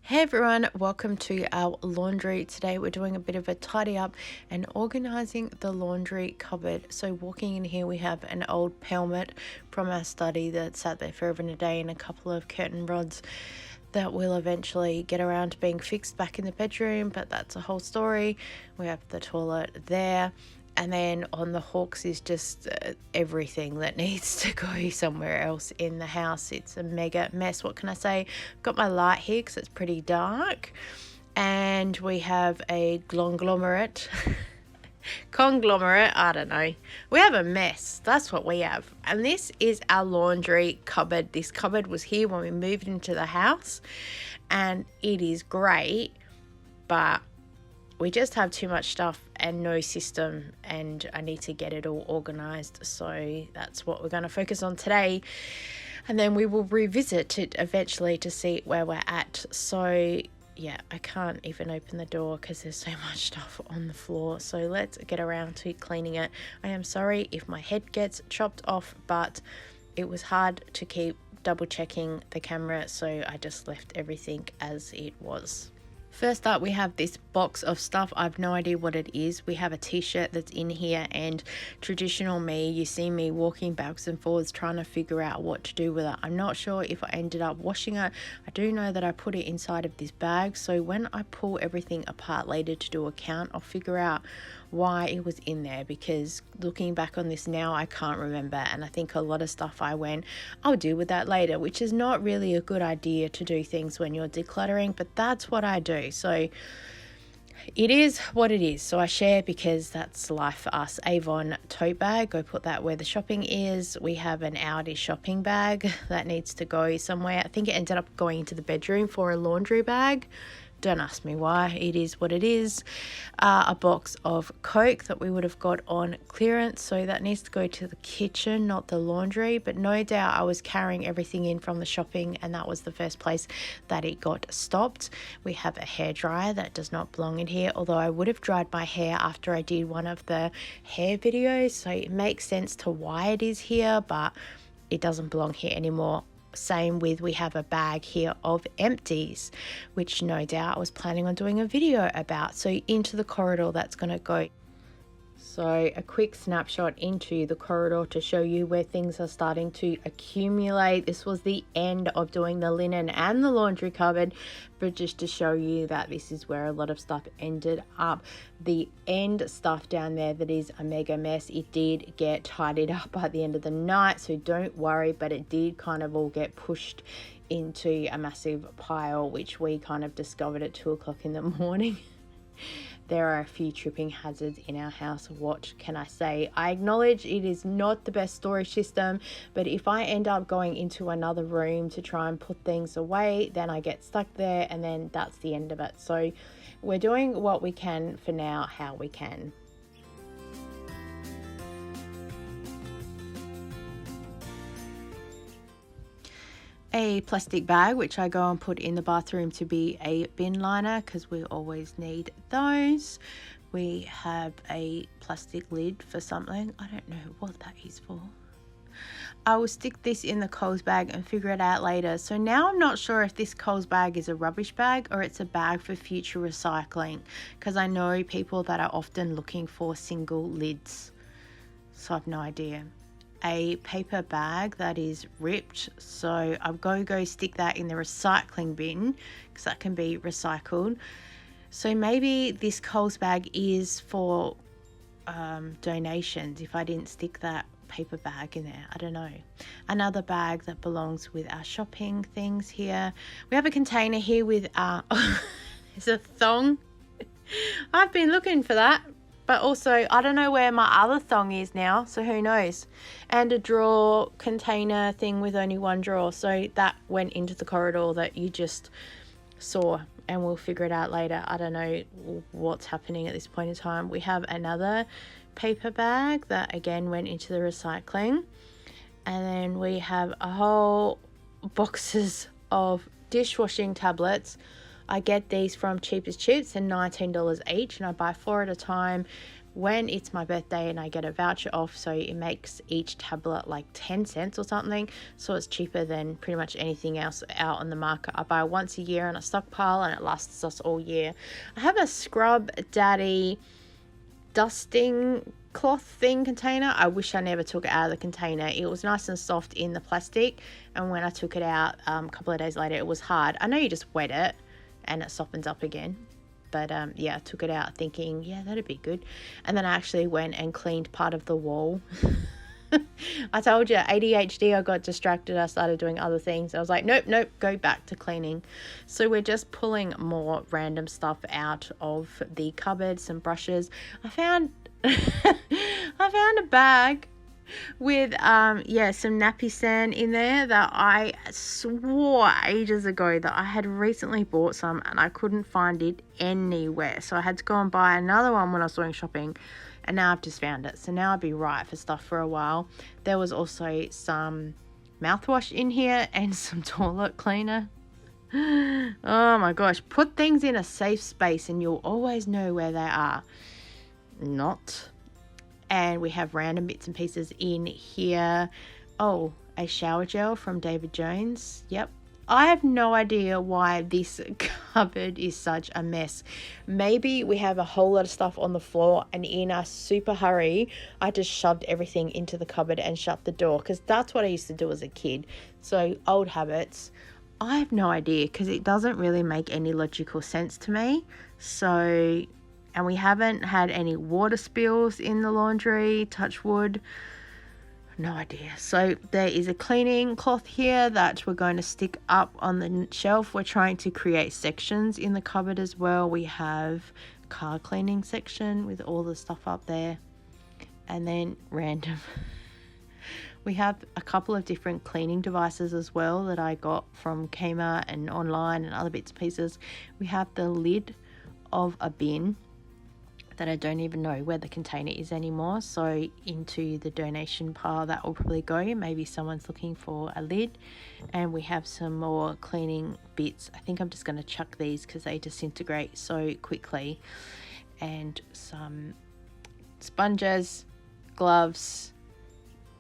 Hey everyone, welcome to our laundry. Today we're doing a bit of a tidy up and organizing the laundry cupboard. So walking in here we have an old helmet from our study that sat there for over a day and a couple of curtain rods that will eventually get around to being fixed back in the bedroom, but that's a whole story. We have the toilet there. And then on the hooks is just everything that needs to go somewhere else in the house. It's a mega mess. What can I say? I've got my light here because it's pretty dark. And we have a conglomerate, I don't know. We have a mess. That's what we have. And this is our laundry cupboard. This cupboard was here when we moved into the house. And it is great, but we just have too much stuff and no system, and I need to get it all organized. So that's what we're going to focus on today. And then we will revisit it eventually to see where we're at. So yeah, I can't even open the door because there's so much stuff on the floor. So let's get around to cleaning it. I am sorry if my head gets chopped off, but it was hard to keep double checking the camera. So I just left everything as it was. First up, we have this box of stuff. I have no idea what it is. We have a t-shirt that's in here, and traditional me, you see me walking backwards and forwards trying to figure out what to do with it. I'm not sure if I ended up washing it. I do know that I put it inside of this bag, so when I pull everything apart later to do a count, I'll figure out why it was in there, because looking back on this now, I can't remember. And I think a lot of stuff I went, I'll deal with that later, which is not really a good idea to do things when you're decluttering, but that's what I do. So it is what it is. So I share because that's life for us. Avon tote bag, go put that where the shopping is. We have an Audi shopping bag that needs to go somewhere. I think it ended up going into the bedroom for a laundry bag. Don't ask me why. It is what it is. A box of Coke that we would have got on clearance, so that needs to go to the kitchen, not the laundry. But no doubt I was carrying everything in from the shopping, and that was the first place that it got stopped. We have a hairdryer that does not belong in here, although I would have dried my hair after I did one of the hair videos, so it makes sense to why it is here, but it doesn't belong here anymore. Same with, we have a bag here of empties, which no doubt I was planning on doing a video about. So into the corridor that's going to go. So a quick snapshot into the corridor to show you where things are starting to accumulate. This was the end of doing the linen and the laundry cupboard, but just to show you that this is where a lot of stuff ended up. The end stuff down there that is a mega mess, it did get tidied up by the end of the night, so don't worry, but it did kind of all get pushed into a massive pile, which we kind of discovered at 2 o'clock in the morning. There are a few tripping hazards in our house. What can I say? I acknowledge it is not the best storage system, but if I end up going into another room to try and put things away, then I get stuck there, and then that's the end of it. So we're doing what we can for now, how we can. A plastic bag, which I go and put in the bathroom to be a bin liner, because we always need those. We have a plastic lid for something. I don't know what that is for. I will stick this in the Coles bag and figure it out later. So now I'm not sure if this Coles bag is a rubbish bag or it's a bag for future recycling, because I know people that are often looking for single lids. So I have no idea. A paper bag that is ripped, so I'll go stick that in the recycling bin because that can be recycled. So maybe this Coles bag is for donations if I didn't stick that paper bag in there. I don't know. Another bag that belongs with our shopping things here. We have a container here with there's a thong. I've been looking for that, but also I don't know where my other thong is now, so who knows. And a drawer container thing with only one drawer, so that went into the corridor that you just saw, and we'll figure it out later. I don't know what's happening at this point in time. We have another paper bag that again went into the recycling, and then we have a whole boxes of dishwashing tablets. I get these from Cheapest Chips, and $19 each, and I buy 4 at a time. when it's my birthday and I get a voucher off, so it makes each tablet like 10 cents or something, so it's cheaper than pretty much anything else out on the market. I buy once a year on a stockpile and it lasts us all year. I have a Scrub Daddy dusting cloth thing container. I wish I never took it out of the container. It was nice and soft in the plastic, and when I took it out a couple of days later, it was hard. I know you just wet it and it softens up again, but yeah, I took it out thinking, yeah, that'd be good. And then I actually went and cleaned part of the wall. I told you, ADHD, I got distracted. I started doing other things. I was like, nope, go back to cleaning. So we're just pulling more random stuff out of the cupboard. Some brushes. I found a bag with some nappy sand in there that I swore ages ago that I had recently bought some, and I couldn't find it anywhere. So I had to go and buy another one when I was doing shopping. And now I've just found it. So now I'll be right for stuff for a while. There was also some mouthwash in here and some toilet cleaner. Oh my gosh. Put things in a safe space and you'll always know where they are. Not. And we have random bits and pieces in here. Oh, a shower gel from David Jones. Yep. I have no idea why this cupboard is such a mess. Maybe we have a whole lot of stuff on the floor, and in a super hurry, I just shoved everything into the cupboard and shut the door, because that's what I used to do as a kid. So old habits. I have no idea, because it doesn't really make any logical sense to me. So, and we haven't had any water spills in the laundry, touch wood. No idea. So there is a cleaning cloth here that we're going to stick up on the shelf. We're trying to create sections in the cupboard as well. We have car cleaning section with all the stuff up there, and then random. We have a couple of different cleaning devices as well that I got from Kmart and online and other bits and pieces. We have the lid of a bin that I don't even know where the container is anymore, so into the donation pile that will probably go. Maybe someone's looking for a lid. And we have some more cleaning bits. I think I'm just going to chuck these because they disintegrate so quickly. And some sponges, gloves,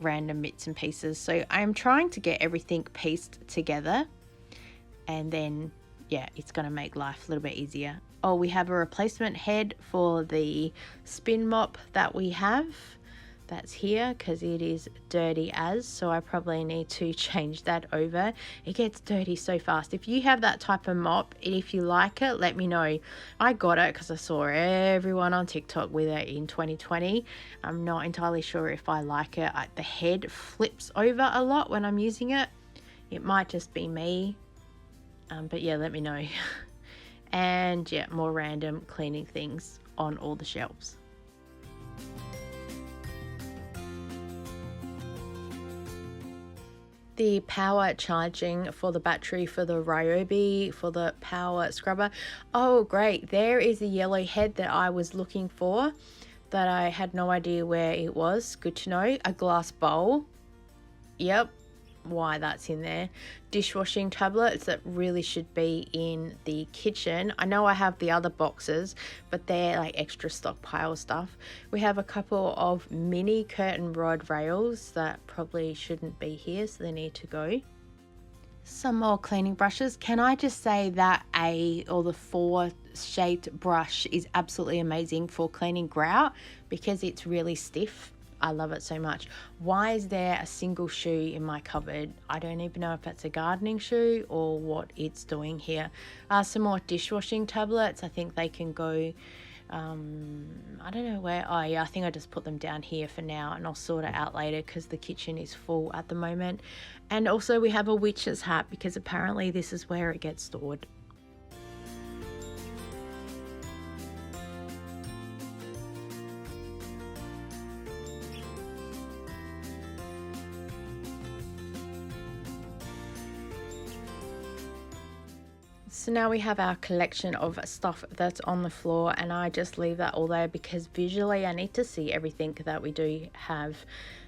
random bits and pieces. So I'm trying to get everything pieced together, and then yeah, it's going to make life a little bit easier. Oh, we have a replacement head for the spin mop that we have. That's here because it is dirty as, so I probably need to change that over. It gets dirty so fast. If you have that type of mop, if you like it, let me know. I got it because I saw everyone on TikTok with it in 2020. I'm not entirely sure if I like it. The head flips over a lot when I'm using it. It might just be me, but yeah, let me know. And yeah, more random cleaning things on all the shelves. The power charging for the battery for the Ryobi for the power scrubber. Oh great, there is the yellow head that I was looking for that I had no idea where it was. Good to know. A glass bowl. Yep, why that's in there. Dishwashing tablets that really should be in the kitchen. I know I have the other boxes, but they're like extra stockpile stuff. We have a couple of mini curtain rod rails that probably shouldn't be here, so they need to go. Some more cleaning brushes. Can I just say that the 4 shaped brush is absolutely amazing for cleaning grout because it's really stiff. I love it so much. Why is there a single shoe in my cupboard? I don't even know if that's a gardening shoe or what it's doing here. Some more dishwashing tablets. I think they can go, I don't know where. Oh yeah, I think I just put them down here for now, and I'll sort it out later because the kitchen is full at the moment. And also we have a witch's hat because apparently this is where it gets stored. So now we have our collection of stuff that's on the floor, and I just leave that all there because visually I need to see everything that we do have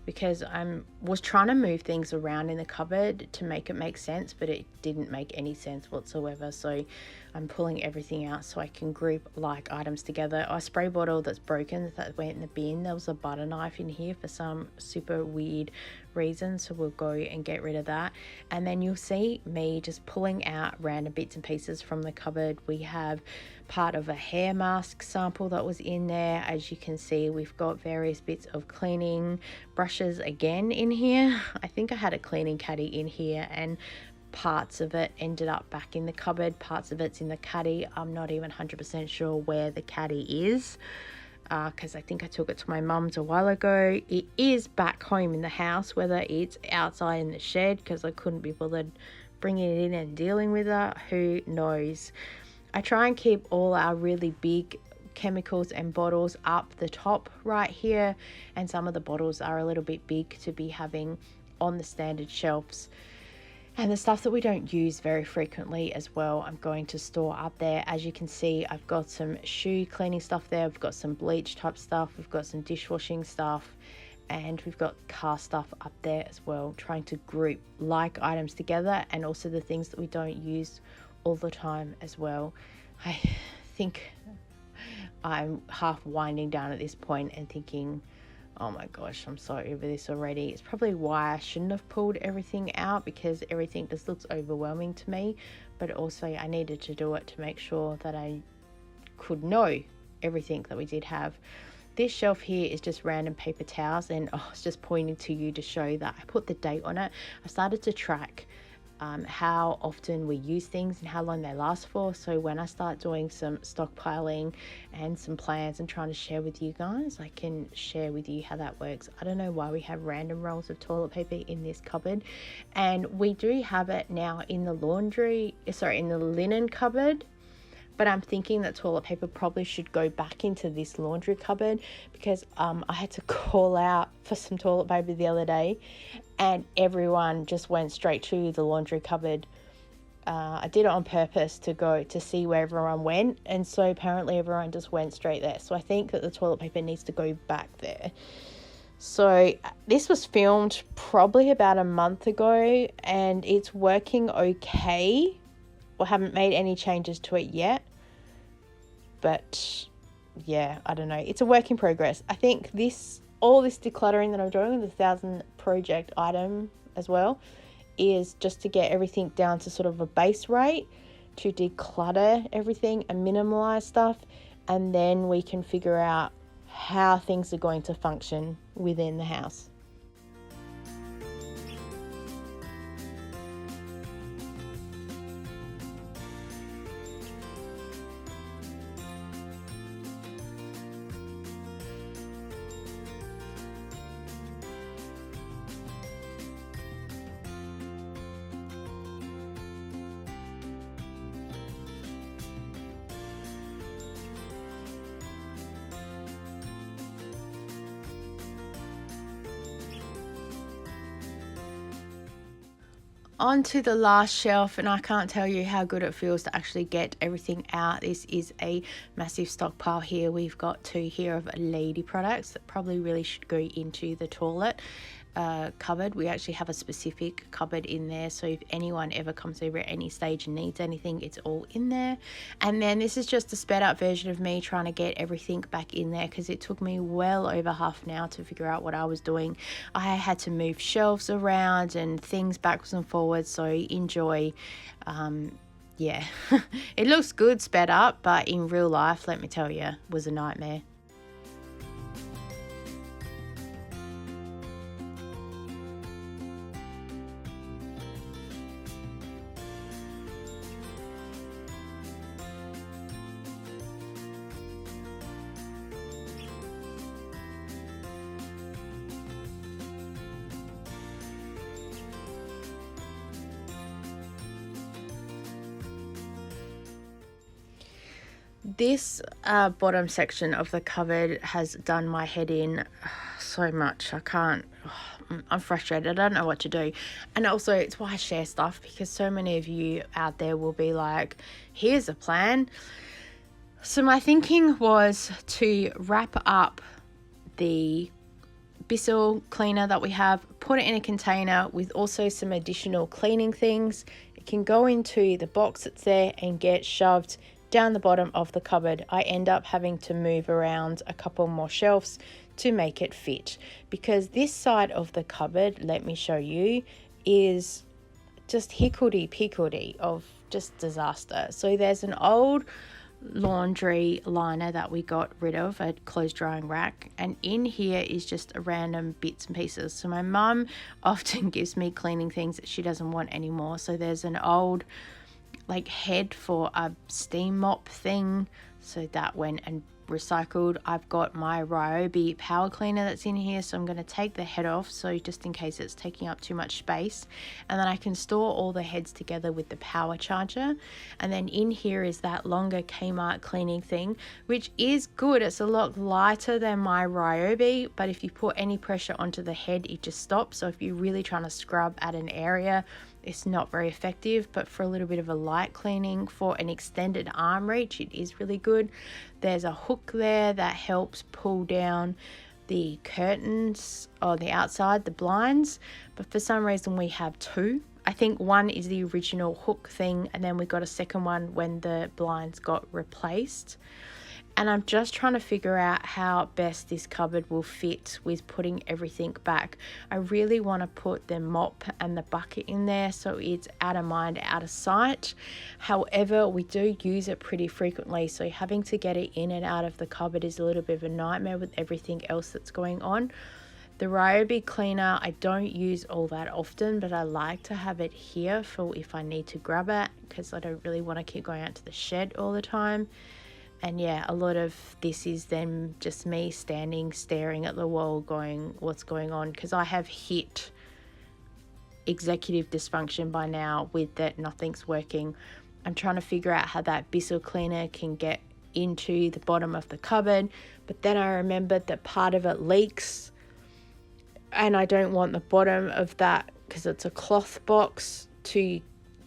because I was trying to move things around in the cupboard to make it make sense, but it didn't make any sense whatsoever. So I'm pulling everything out so I can group like items together. A spray bottle that's broken that went in the bin. There was a butter knife in here for some super weird reason, so we'll go and get rid of that. And then you'll see me just pulling out random bits and pieces from the cupboard. We have part of a hair mask sample that was in there. As you can see, we've got various bits of cleaning brushes again in here. I think I had a cleaning caddy in here, and parts of it ended up back in the cupboard, parts of it's in the caddy. I'm not even 100% sure where the caddy is, because I think I took it to my mum's a while ago. It is back home in the house, whether it's outside in the shed because I couldn't be bothered bringing it in and dealing with it, who knows. I try and keep all our really big chemicals and bottles up the top right here, and some of the bottles are a little bit big to be having on the standard shelves. And the stuff that we don't use very frequently as well, I'm going to store up there. As you can see, I've got some shoe cleaning stuff there. We've got some bleach type stuff. We've got some dishwashing stuff. And we've got car stuff up there as well. Trying to group like items together, and also the things that we don't use all the time as well. I think I'm half winding down at this point and thinking, oh my gosh, I'm so over this already. It's probably why I shouldn't have pulled everything out, because everything just looks overwhelming to me. But also I needed to do it to make sure that I could know everything that we did have. This shelf here is just random paper towels, and it's just pointing to you to show that I put the date on it. I started to track how often we use things and how long they last for, so when I start doing some stockpiling and some plans and trying to share with you guys, I can share with you how that works. I don't know why we have random rolls of toilet paper in this cupboard, and we do have it now in the in the linen cupboard. But I'm thinking that toilet paper probably should go back into this laundry cupboard, because I had to call out for some toilet paper the other day and everyone just went straight to the laundry cupboard. I did it on purpose to go to see where everyone went, and so apparently everyone just went straight there. So I think that the toilet paper needs to go back there. So this was filmed probably about a month ago, and it's working okay. I haven't made any changes to it yet, but yeah, I don't know. It's a work in progress. I think all this decluttering that I'm doing, the 1,000 project item as well, is just to get everything down to sort of a base rate, to declutter everything and minimize stuff, and then we can figure out how things are going to function within the house. On to the last shelf, and I can't tell you how good it feels to actually get everything out. This is a massive stockpile here. We've got 2 here of lady products that probably really should go into the toilet cupboard. We actually have a specific cupboard in there, so if anyone ever comes over at any stage and needs anything, it's all in there. And then this is just a sped up version of me trying to get everything back in there, because it took me well over half an hour to figure out what I was doing. I had to move shelves around and things backwards and forwards, so enjoy. Yeah, it looks good sped up, but in real life, let me tell you, was a nightmare. This bottom section of the cupboard has done my head in so much. I'm frustrated. I don't know what to do. And also, it's why I share stuff, because so many of you out there will be like, here's a plan. So my thinking was to wrap up the Bissell cleaner that we have, put it in a container with also some additional cleaning things. It can go into the box that's there and get shoved down the bottom of the cupboard. I end up having to move around a couple more shelves to make it fit, because this side of the cupboard, let me show you, is just hickledy-pickledy of just disaster. So there's an old laundry liner that we got rid of, a clothes drying rack, and in here is just random bits and pieces. So my mum often gives me cleaning things that she doesn't want anymore. So there's an old like head for a steam mop thing, so that went and recycled. I've got my Ryobi power cleaner that's in here, so I'm going to take the head off, so just in case it's taking up too much space, and then I can store all the heads together with the power charger. And then in here is that longer Kmart cleaning thing, which is good. It's a lot lighter than my Ryobi, but if you put any pressure onto the head, it just stops. So if you're really trying to scrub at an area, it's not very effective, but for a little bit of a light cleaning for an extended arm reach, it is really good. There's a hook there that helps pull down the curtains on the outside, the blinds, but for some reason we have two. I think one is the original hook thing, and then we got a second one when the blinds got replaced. And I'm just trying to figure out how best this cupboard will fit with putting everything back. I really want to put the mop and the bucket in there so it's out of mind, out of sight. However, we do use it pretty frequently, so having to get it in and out of the cupboard is a little bit of a nightmare with everything else that's going on. The Ryobi cleaner I don't use all that often, but I like to have it here for if I need to grab it, because I don't really want to keep going out to the shed all the time. And yeah, a lot of this is then just me standing, staring at the wall going, what's going on? Because I have hit executive dysfunction by now with that nothing's working. I'm trying to figure out how that Bissell cleaner can get into the bottom of the cupboard. But then I remembered that part of it leaks, and I don't want the bottom of that, because it's a cloth box, to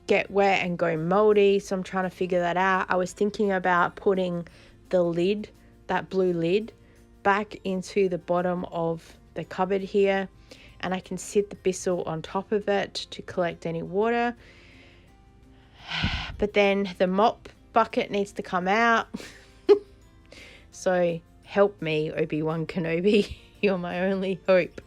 get wet and go moldy. So I'm trying to figure that out. I was thinking about putting the lid, that blue lid, back into the bottom of the cupboard here, and I can sit the Bissell on top of it to collect any water. But then the mop bucket needs to come out. So help me, Obi-Wan Kenobi. You're my only hope.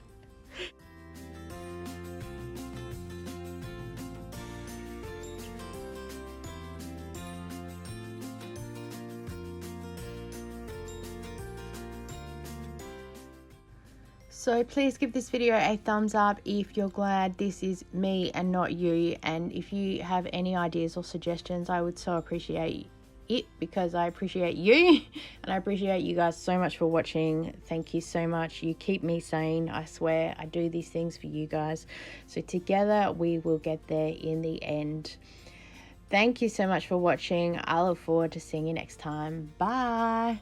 So please give this video a thumbs up if you're glad this is me and not you. And if you have any ideas or suggestions, I would so appreciate it, because I appreciate you and I appreciate you guys so much for watching. Thank you so much. You keep me sane. I swear I do these things for you guys. So together we will get there in the end. Thank you so much for watching. I look forward to seeing you next time. Bye.